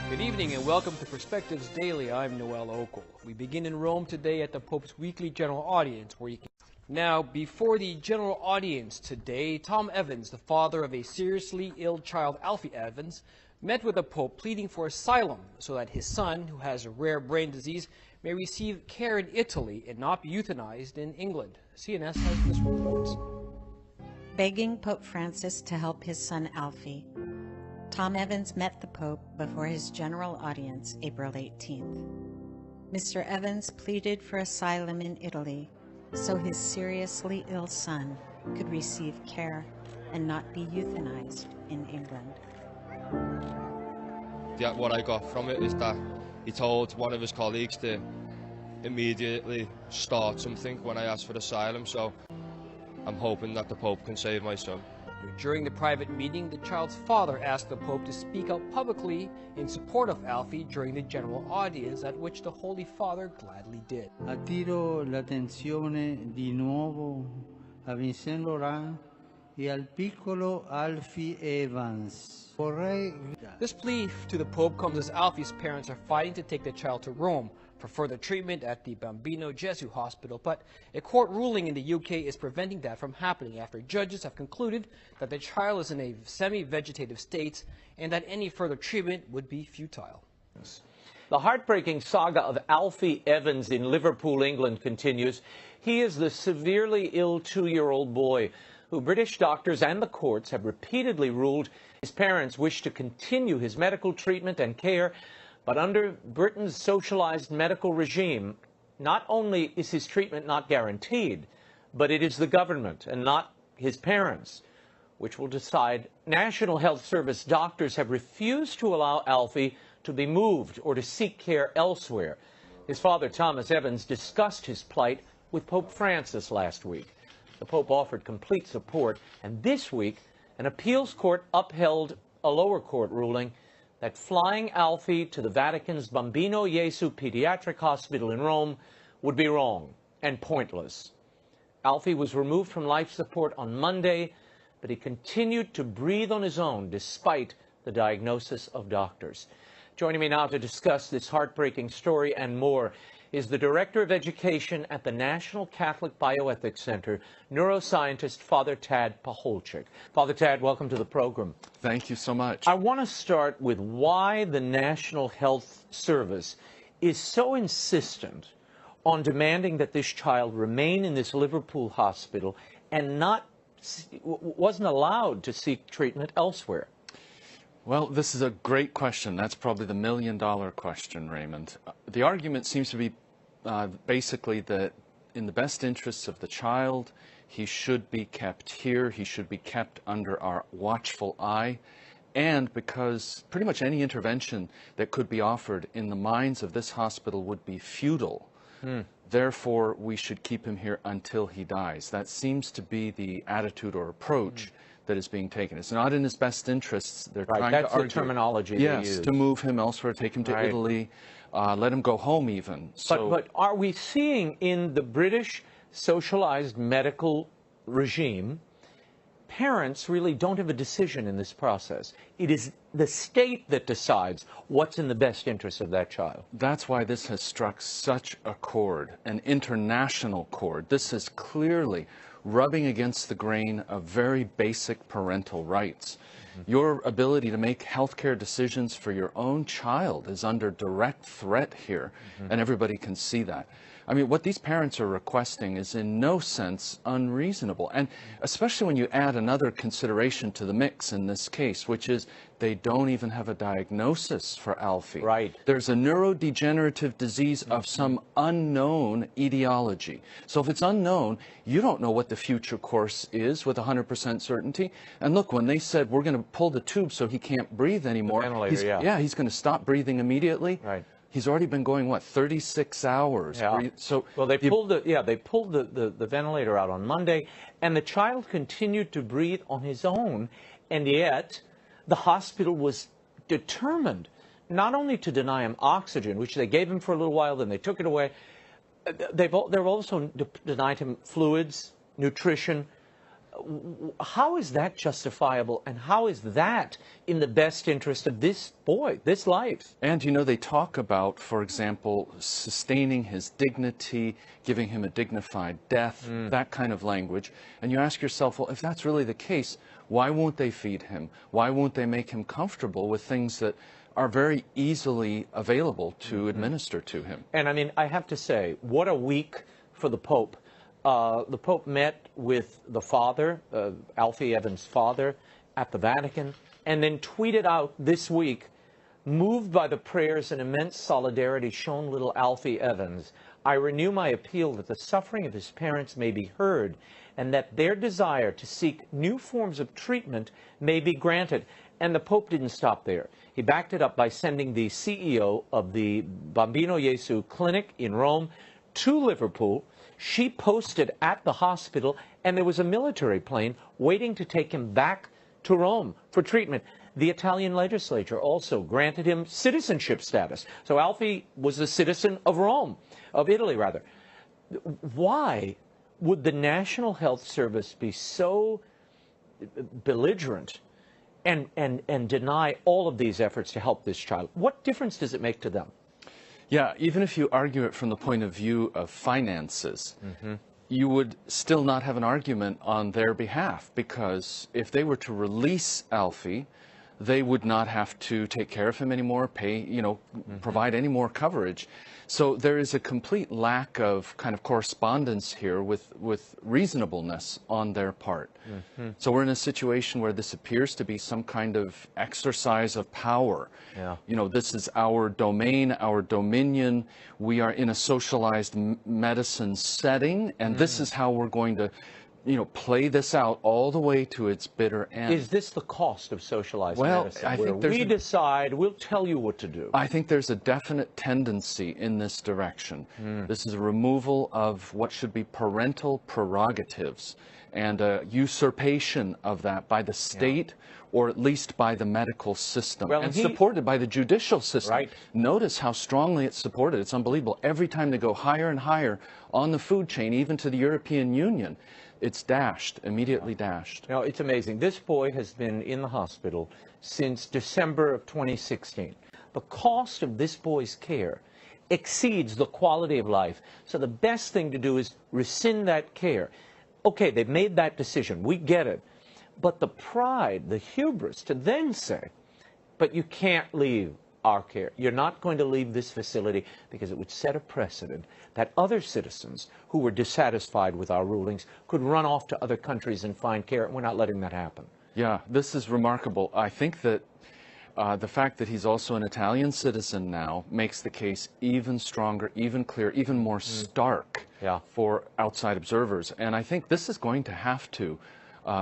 Good evening and welcome to Perspectives Daily. I'm Noel Okel. We begin in Rome today at the Pope's weekly general audience where you can... Now, before the general audience today, Tom Evans, the father of a seriously ill child, Alfie Evans, met with the Pope pleading for asylum so that his son, who has a rare brain disease, may receive care in Italy and not be euthanized in England. CNS has this report. Begging Pope Francis to help his son Alfie, Tom Evans met the Pope before his general audience April 18th. Mr. Evans pleaded for asylum in Italy so his seriously ill son could receive care and not be euthanized in England. Yeah, what I got from it is that he told one of his colleagues to immediately start something when I asked for asylum, so I'm hoping that the Pope can save my son. During the private meeting, the child's father asked the Pope to speak out publicly in support of Alfie during the general audience, at which the Holy Father gladly did. Attiro l'attenzione di nuovo a Vincent Laurent e al piccolo Alfie Evans. This plea to the Pope comes as Alfie's parents are fighting to take the child to Rome for further treatment at the Bambino Gesù Hospital, but a court ruling in the UK is preventing that from happening after judges have concluded that the child is in a semi-vegetative state and that any further treatment would be futile. The heartbreaking saga of Alfie Evans in Liverpool, England continues. He is the severely ill 2-year-old boy who British doctors and the courts have repeatedly ruled his parents wish to continue his medical treatment and care. But under Britain's socialized medical regime, not only is his treatment not guaranteed, but it is the government and not his parents which will decide. National Health Service doctors have refused to allow Alfie to be moved or to seek care elsewhere. His father, Thomas Evans, discussed his plight with Pope Francis last week. The Pope offered complete support, and this week, an appeals court upheld a lower court ruling that flying Alfie to the Vatican's Bambino Gesù Pediatric Hospital in Rome would be wrong and pointless. Alfie was removed from life support on Monday, but he continued to breathe on his own despite the diagnosis of doctors. Joining me now to discuss this heartbreaking story and more is the Director of Education at the National Catholic Bioethics Center, neuroscientist Father Tad Pacholczyk. Father Tad, welcome to the program. Thank you so much. I want to start with why the National Health Service is so insistent on demanding that this child remain in this Liverpool hospital and wasn't allowed to seek treatment elsewhere. Well, this is a great question. That's probably the million-dollar question, Raymond. The argument seems to be basically that in the best interests of the child, he should be kept here, he should be kept under our watchful eye, and because pretty much any intervention that could be offered in the minds of this hospital would be futile. Therefore, we should keep him here until he dies. That seems to be the attitude or approach that is being taken. It's not in his best interests. They're trying to argue. That's the terminology they use. Yes, to move him elsewhere, take him to Italy, let him go home even. But are we seeing in the British socialized medical regime, parents really don't have a decision in this process? It is the state that decides what's in the best interest of that child. That's why this has struck such a chord, an international chord. This is clearly rubbing against the grain of very basic parental rights. Your ability to make healthcare decisions for your own child is under direct threat here, and everybody can see that. I mean, what these parents are requesting is in no sense unreasonable, and especially when you add another consideration to the mix in this case, which is they don't even have a diagnosis for Alfie. Right. There's a neurodegenerative disease of some unknown etiology. So if it's unknown, you don't know what the future course is with 100% certainty. And look, when they said we're going to pull the tube so he can't breathe anymore, the ventilator, he's going to stop breathing immediately. Right. He's already been going, what, 36 hours? Yeah. So well, they pulled the ventilator out on Monday, and the child continued to breathe on his own, and yet the hospital was determined not only to deny him oxygen, which they gave him for a little while, then they took it away. They've also denied him fluids, nutrition, How is that justifiable, and how is that in the best interest of this boy, this life? And, you know, they talk about, for example, sustaining his dignity, giving him a dignified death, that kind of language. And you ask yourself, well, if that's really the case, why won't they feed him? Why won't they make him comfortable with things that are very easily available to administer to him? And I mean, I have to say, what a week for the Pope. The Pope met with the father, Alfie Evans' father, at the Vatican, and then tweeted out this week, moved by the prayers and immense solidarity shown little Alfie Evans, I renew my appeal that the suffering of his parents may be heard and that their desire to seek new forms of treatment may be granted. And the Pope didn't stop there. He backed it up by sending the CEO of the Bambino Gesù Clinic in Rome to Liverpool. She posted at the hospital, and there was a military plane waiting to take him back to Rome for treatment. The Italian legislature also granted him citizenship status. So Alfie was a citizen of Rome, of Italy rather. Why would the National Health Service be so belligerent and deny all of these efforts to help this child? What difference does it make to them? Yeah, even if you argue it from the point of view of finances, you would still not have an argument on their behalf, because if they were to release Alfie, they would not have to take care of him anymore, pay, you know, provide any more coverage. So there is a complete lack of kind of correspondence here with reasonableness on their part. So we're in a situation where this appears to be some kind of exercise of power. Yeah. You know, this is our domain, our dominion. We are in a socialized medicine setting, and this is how we're going to, you know, play this out all the way to its bitter end. Is this the cost of socialized Well, medicine? I think where there's we decide, we'll tell you what to do. I think there's a definite tendency in this direction. This is a removal of what should be parental prerogatives and a usurpation of that by the state, or at least by the medical system, Well, and supported by the judicial system. Right. Notice how strongly it's supported. It's unbelievable. Every time they go higher and higher on the food chain, even to the European Union, it's dashed, immediately dashed. Now, it's amazing. This boy has been in the hospital since December of 2016. The cost of this boy's care exceeds the quality of life. So the best thing to do is rescind that care. Okay, they've made that decision. We get it. But the pride, the hubris to then say, but you can't leave our care. You're not going to leave this facility, because it would set a precedent that other citizens who were dissatisfied with our rulings could run off to other countries and find care. We're not letting that happen. Yeah, this is remarkable. I think that the fact that he's also an Italian citizen now makes the case even stronger, even clearer, even more stark for outside observers. And I think this is going to have to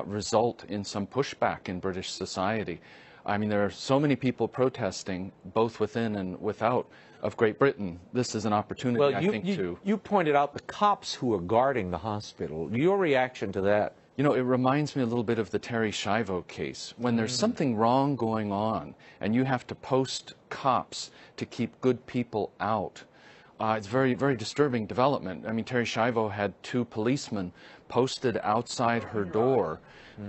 result in some pushback in British society. I mean, there are so many people protesting, both within and without of Great Britain. This is an opportunity, I think, to... You pointed out the cops who are guarding the hospital. Your reaction to that? You know, it reminds me a little bit of the Terry Schiavo case. When there's something wrong going on and you have to post cops to keep good people out, it's very, very disturbing development. I mean, Terry Schiavo had 2 policemen posted outside her door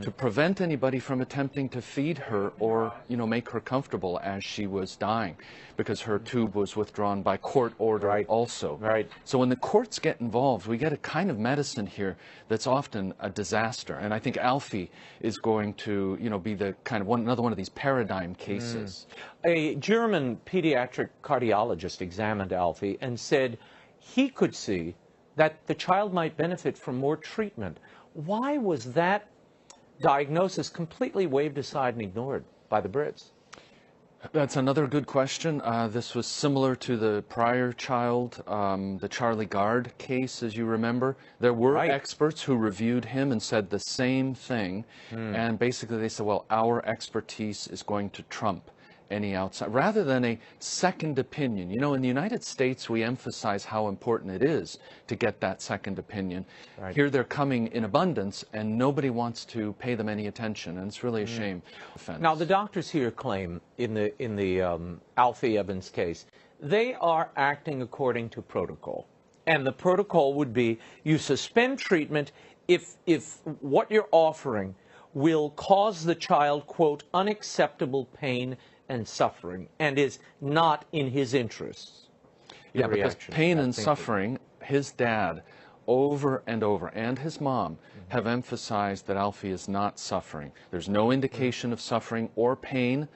to prevent anybody from attempting to feed her or, you know, make her comfortable as she was dying, because her tube was withdrawn by court order also. Right. So when the courts get involved, we get a kind of medicine here that's often a disaster. And I think Alfie is going to, you know, be the kind of another one of these paradigm cases. A German pediatric cardiologist examined Alfie and said he could see that the child might benefit from more treatment. Why was that diagnosis completely waved aside and ignored by the Brits? That's another good question. This was similar to the prior child, the Charlie Gard case, as you remember. There were experts who reviewed him and said the same thing. And basically they said, well, our expertise is going to trump any outside, rather than a second opinion. You know, in the United States, we emphasize how important it is to get that second opinion. Here they're coming in abundance, and nobody wants to pay them any attention, and it's really a shame. Now, the doctors here claim in the Alfie Evans case, they are acting according to protocol. And the protocol would be you suspend treatment if what you're offering will cause the child, quote, unacceptable pain and suffering, and is not in his interests. Yeah, because pain and suffering, his dad, over and over, and his mom, have emphasized that Alfie is not suffering. There's no indication of suffering or pain.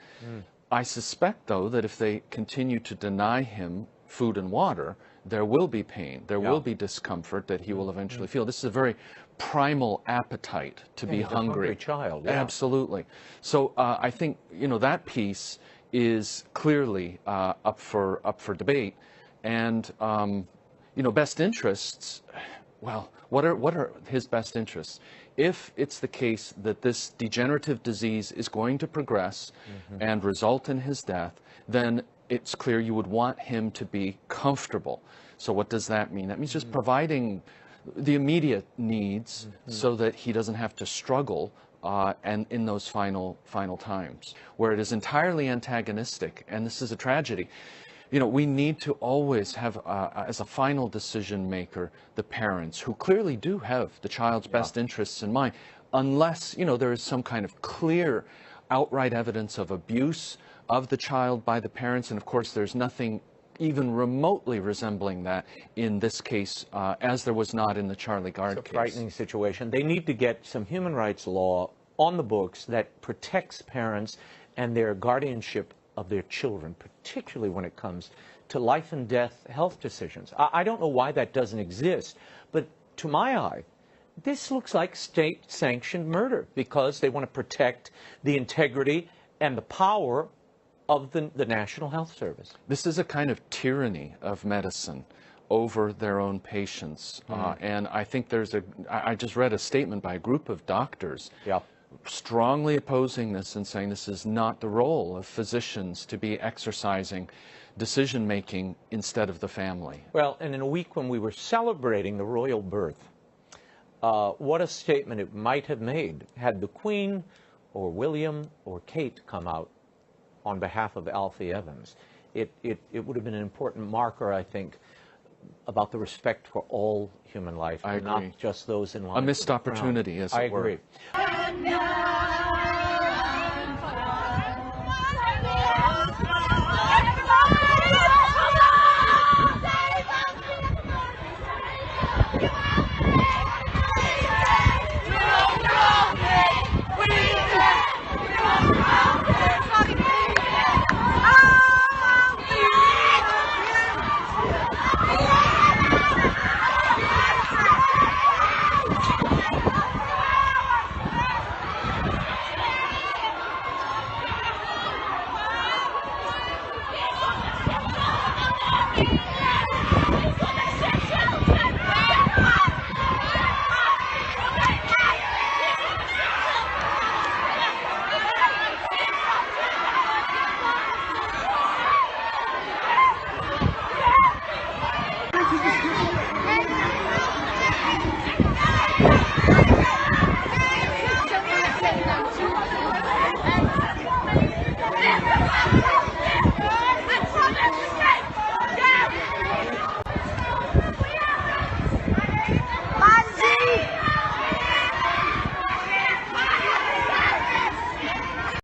I suspect, though, that if they continue to deny him food and water, there will be pain, there will be discomfort that he will eventually feel. This is a very primal appetite to be hungry. A hungry child, yeah. Absolutely. So I think, you know, that piece is clearly up for debate. And, you know, best interests, well, what are his best interests? If it's the case that this degenerative disease is going to progress and result in his death, then it's clear you would want him to be comfortable. So what does that mean? That means just providing the immediate needs so that he doesn't have to struggle and in those final times, where it is entirely antagonistic, and this is a tragedy. You know, we need to always have, as a final decision maker, the parents who clearly do have the child's best interests in mind, unless, you know, there is some kind of clear, outright evidence of abuse of the child by the parents. And of course, there's nothing even remotely resembling that in this case, as there was not in the Charlie Gard case. It's a frightening situation. They need to get some human rights law on the books that protects parents and their guardianship of their children, particularly when it comes to life and death health decisions. I don't know why that doesn't exist, but to my eye, this looks like state-sanctioned murder because they want to protect the integrity and the power of the National Health Service. This is a kind of tyranny of medicine over their own patients. And I think I just read a statement by a group of doctors strongly opposing this and saying this is not the role of physicians to be exercising decision-making instead of the family. Well, and in a week when we were celebrating the royal birth, what a statement it might have made had the Queen or William or Kate come out on behalf of Alfie Evans. It would have been an important marker, I think, about the respect for all human life, I agree. not just those in line. A missed opportunity, as it were. I agree.